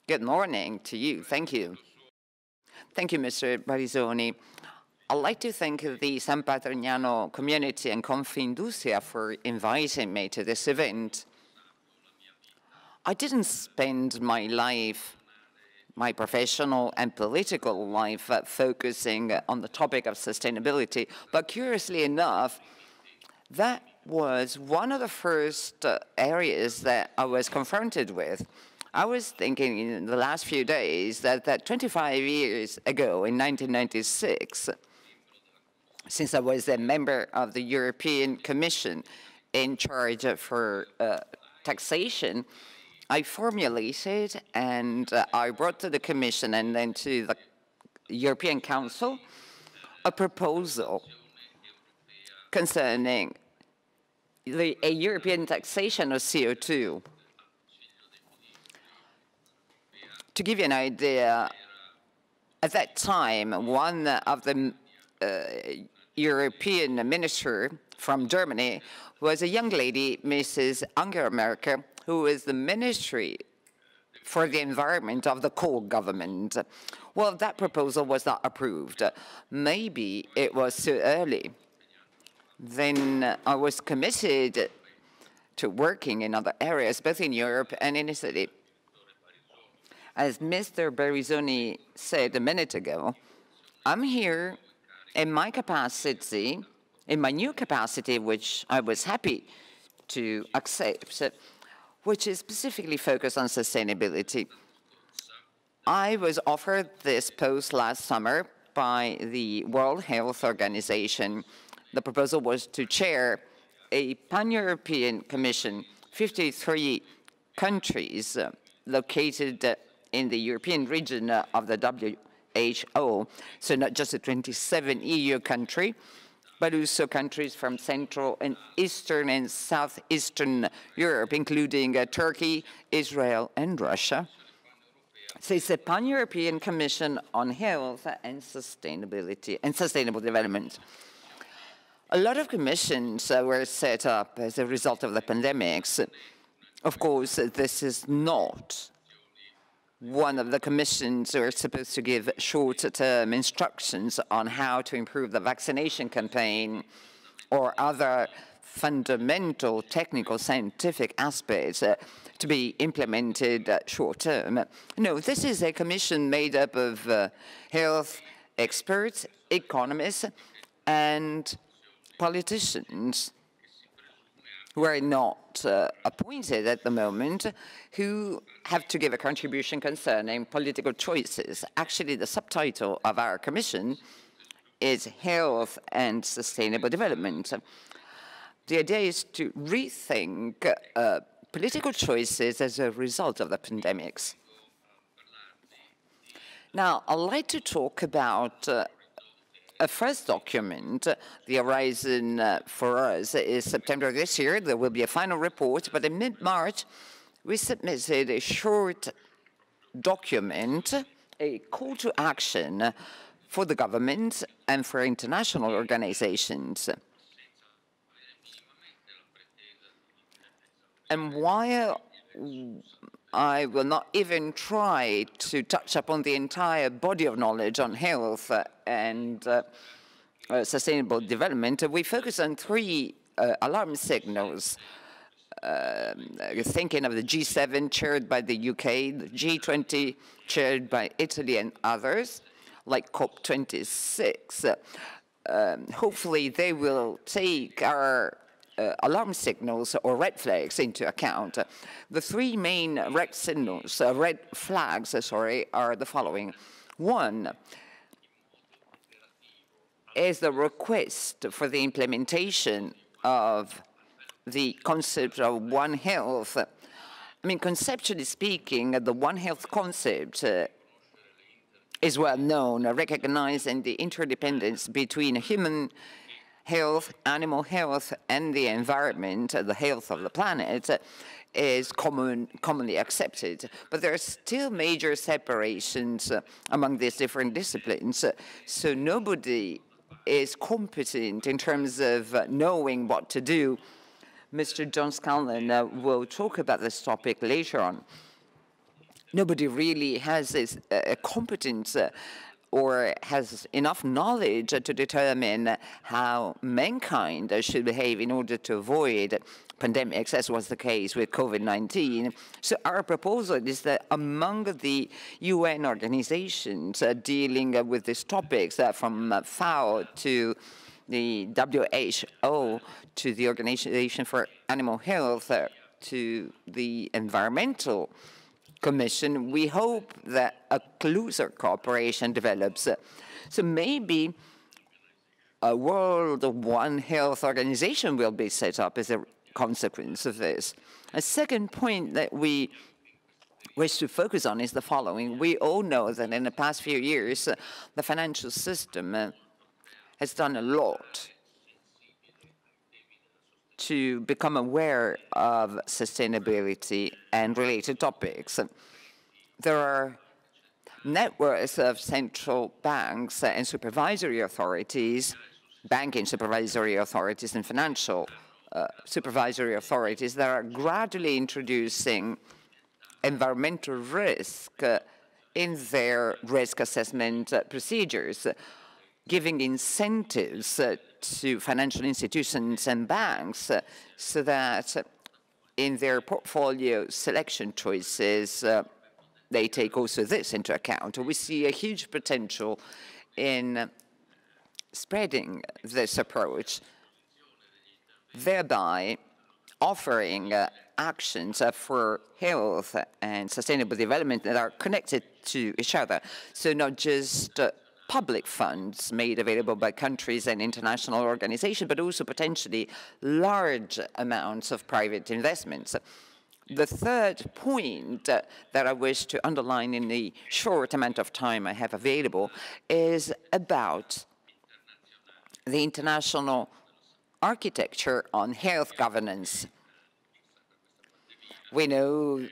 Good morning to you. Thank you. Thank you, Mr. Barisoni. I'd like to thank the San Patrignano community and Confindustria for inviting me to this event. I didn't spend my life, my professional and political life, focusing on the topic of sustainability, but curiously enough, that was one of the first areas that I was confronted with. I was thinking in the last few days that 25 years ago, in 1996, since I was a member of the European Commission in charge for taxation, I formulated and I brought to the Commission and then to the European Council a proposal concerning a European taxation of CO2. To give you an idea, at that time, one of the European minister from Germany was a young lady, Mrs. Angela Merkel, who was the Ministry for the Environment of the Kohl government. Well, that proposal was not approved. Maybe it was too early. Then I was committed to working in other areas, both in Europe and in Italy. As Mr. Barisoni said a minute ago, I'm here in my capacity, in my new capacity, which I was happy to accept, which is specifically focused on sustainability. I was offered this post last summer by the World Health Organization. The proposal was to chair a pan-European commission, 53 countries located in the European region of the WHO, so not just the 27 EU countries, but also countries from Central and Eastern and Southeastern Europe, including Turkey, Israel, and Russia. So it's a pan-European Commission on Health and Sustainability and Sustainable Development. A lot of commissions were set up as a result of the pandemics. Of course, this is not one of the commissions who are supposed to give short-term instructions on how to improve the vaccination campaign or other fundamental technical scientific aspects to be implemented short-term. No, this is a commission made up of health experts, economists, and politicians who are not appointed at the moment, who have to give a contribution concerning political choices. Actually, the subtitle of our commission is Health and Sustainable Development. The idea is to rethink political choices as a result of the pandemics. Now, I'd like to talk about a first document. The horizon for us is September this year. There will be a final report, but in mid-March, we submitted a short document, a call to action for the government and for international organizations. And while I will not even try to touch upon the entire body of knowledge on health and sustainable development, we focus on three alarm signals. Thinking of the G7 chaired by the UK, the G20 chaired by Italy and others, like COP26. Hopefully they will take our alarm signals or red flags into account. The three main red signals, red flags, are the following. One is the request for the implementation of the concept of One Health. I mean, conceptually speaking, the One Health concept is well known, recognizing the interdependence between human health, animal health, and the environment, the health of the planet, is commonly accepted. But there are still major separations among these different disciplines. So nobody is competent in terms of knowing what to do. Mr. John Scanlon will talk about this topic later on. nobody really has this competence or has enough knowledge to determine how mankind should behave in order to avoid pandemics, as was the case with COVID-19. So our proposal is that among the UN organizations dealing with these topics, from FAO to the WHO, to the Organization for Animal Health, to the Environmental Commission, we hope that a closer cooperation develops. So maybe a World One Health Organization will be set up as a consequence of this. A second point that we wish to focus on is the following. We all know that in the past few years, the financial system has done a lot to become aware of sustainability and related topics. There are networks of central banks and supervisory authorities, banking supervisory authorities and financial supervisory authorities that are gradually introducing environmental risk in their risk assessment procedures, giving incentives to financial institutions and banks so that in their portfolio selection choices, they take also this into account. We see a huge potential in spreading this approach, thereby offering actions for health and sustainable development that are connected to each other. So not just public funds made available by countries and international organizations, but also potentially large amounts of private investments. The third point that I wish to underline in the short amount of time I have available is about the international architecture on health governance. We know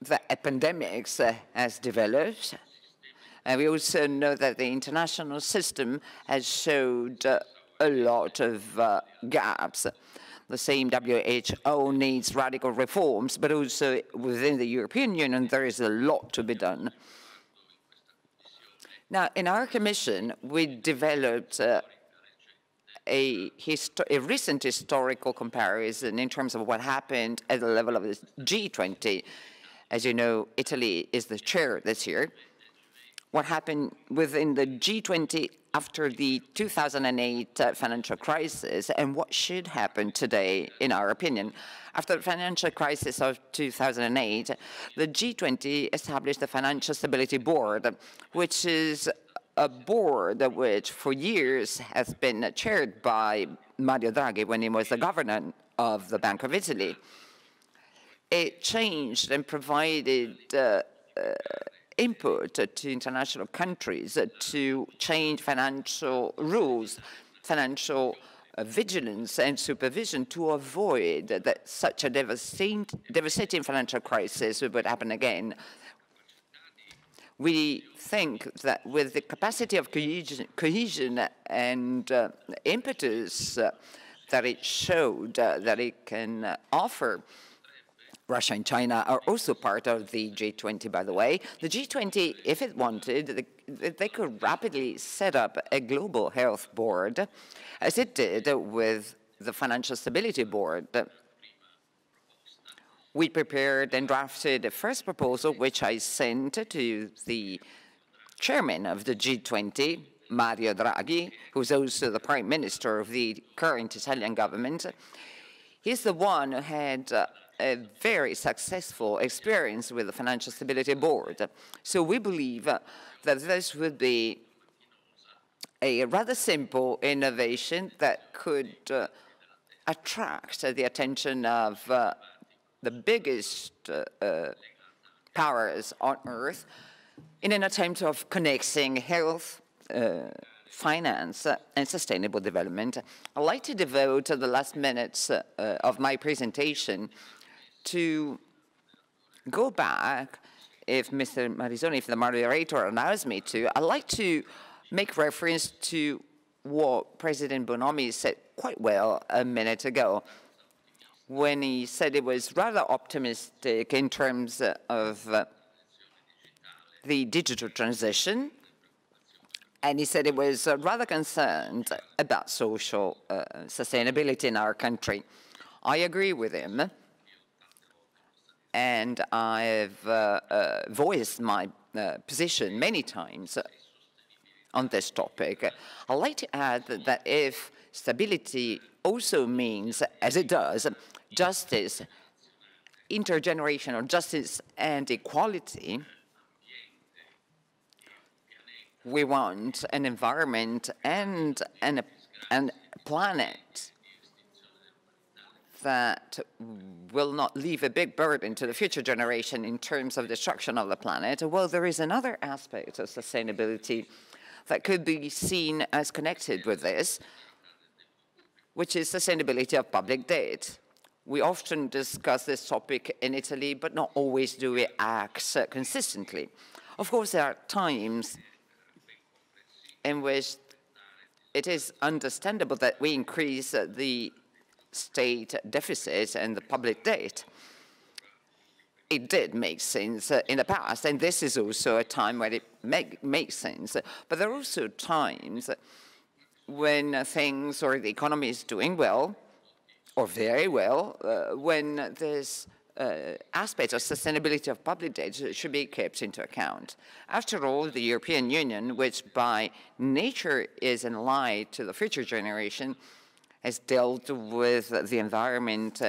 that a pandemic has developed, and we also know that the international system has showed a lot of gaps. The same WHO needs radical reforms, but also within the European Union, there is a lot to be done. Now, in our commission, we developed a recent historical comparison in terms of what happened at the level of the G20. As you know, Italy is the chair this year. What happened within the G20 after the 2008 financial crisis, and what should happen today, in our opinion. After the financial crisis of 2008, the G20 established the Financial Stability Board, which is a board which for years has been chaired by Mario Draghi when he was the governor of the Bank of Italy. It changed and provided input to international countries to change financial rules, financial vigilance and supervision to avoid that such a devastating financial crisis would happen again. We think that with the capacity of cohesion and impetus that it showed that it can offer, Russia and China are also part of the G20, by the way. The G20, if it wanted, they could rapidly set up a global health board, as it did with the Financial Stability Board. We prepared and drafted the first proposal, which I sent to the chairman of the G20, Mario Draghi, who's also the prime minister of the current Italian government. He's the one who had a very successful experience with the Financial Stability Board. So we believe that this would be a rather simple innovation that could attract the attention of the biggest powers on earth in an attempt of connecting health, finance, and sustainable development. I'd like to devote the last minutes of my presentation to go back, if Mr. Marisoni, if the moderator allows me to, I'd like to make reference to what President Bonomi said quite well a minute ago, when he said it was rather optimistic in terms of the digital transition, and he said he was rather concerned about social sustainability in our country. I agree with him, and I've voiced my position many times on this topic. I'd like to add that if stability also means, as it does, justice, intergenerational justice and equality, we want an environment and a planet that will not leave a big burden to the future generation in terms of destruction of the planet. Well, there is another aspect of sustainability that could be seen as connected with this, which is sustainability of public debt. We often discuss this topic in Italy, but not always do we act consistently. Of course, there are times in which it is understandable that we increase the state deficit and the public debt. It did make sense in the past, and this is also a time where it makes sense. But there are also times when things or the economy is doing well, or very well, when there's aspects of sustainability of public debt should be kept into account. After all, the European Union, which by nature is an ally to the future generation, has dealt with the environment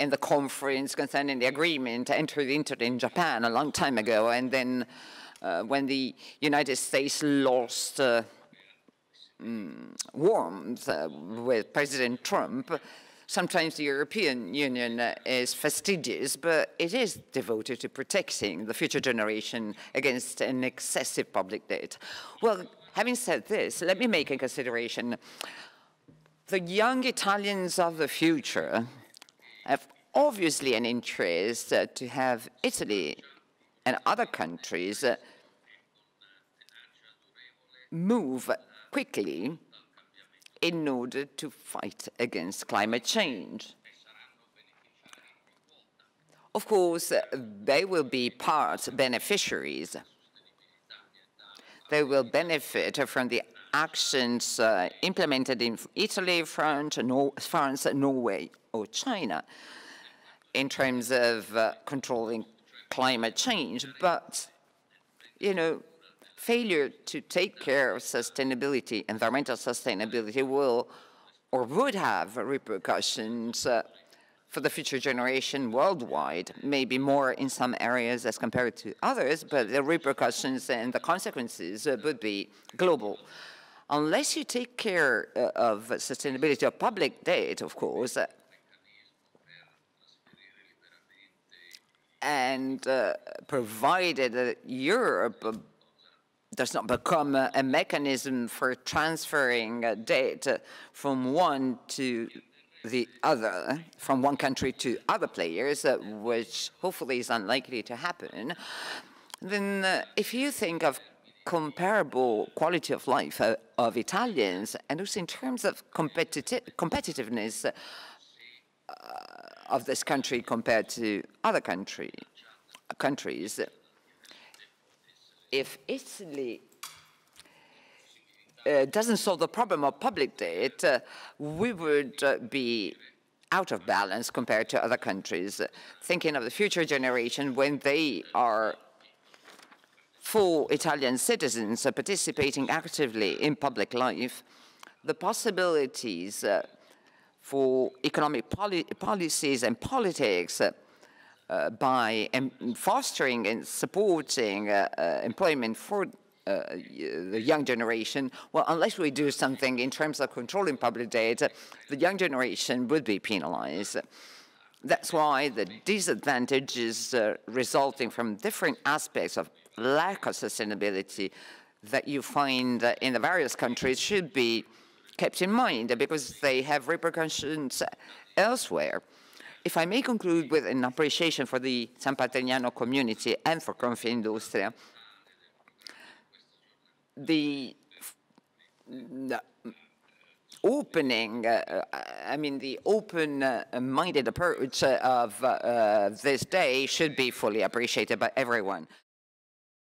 in the conference concerning the agreement entered into in Japan a long time ago, and then when the United States lost warmth with President Trump, sometimes the European Union is fastidious, but it is devoted to protecting the future generation against an excessive public debt. Well, having said this, let me make a consideration. The young Italians of the future have obviously an interest to have Italy and other countries move quickly in order to fight against climate change. Of course, they will be part beneficiaries. They will benefit from the actions implemented in Italy, France, Norway, or China in terms of controlling climate change. But, you know, failure to take care of sustainability, environmental sustainability, will or would have repercussions for the future generation worldwide, maybe more in some areas as compared to others, but the repercussions and the consequences would be global. Unless you take care of sustainability of public debt, of course, and provided that Europe does not become a mechanism for transferring debt from one to the other, from one country to other players, which hopefully is unlikely to happen, then if you think of comparable quality of life of Italians, and also in terms of competitiveness of this country compared to other countries, if Italy doesn't solve the problem of public debt, we would be out of balance compared to other countries. Thinking of the future generation, when they are full Italian citizens participating actively in public life, the possibilities for economic policies and politics by fostering and supporting employment for the young generation, well, unless we do something in terms of controlling public debt, the young generation would be penalized. That's why the disadvantages resulting from different aspects of lack of sustainability that you find in the various countries should be kept in mind, because they have repercussions elsewhere. If I may conclude with an appreciation for the San Patrignano community and for Confindustria, opening, the open-minded approach of this day should be fully appreciated by everyone.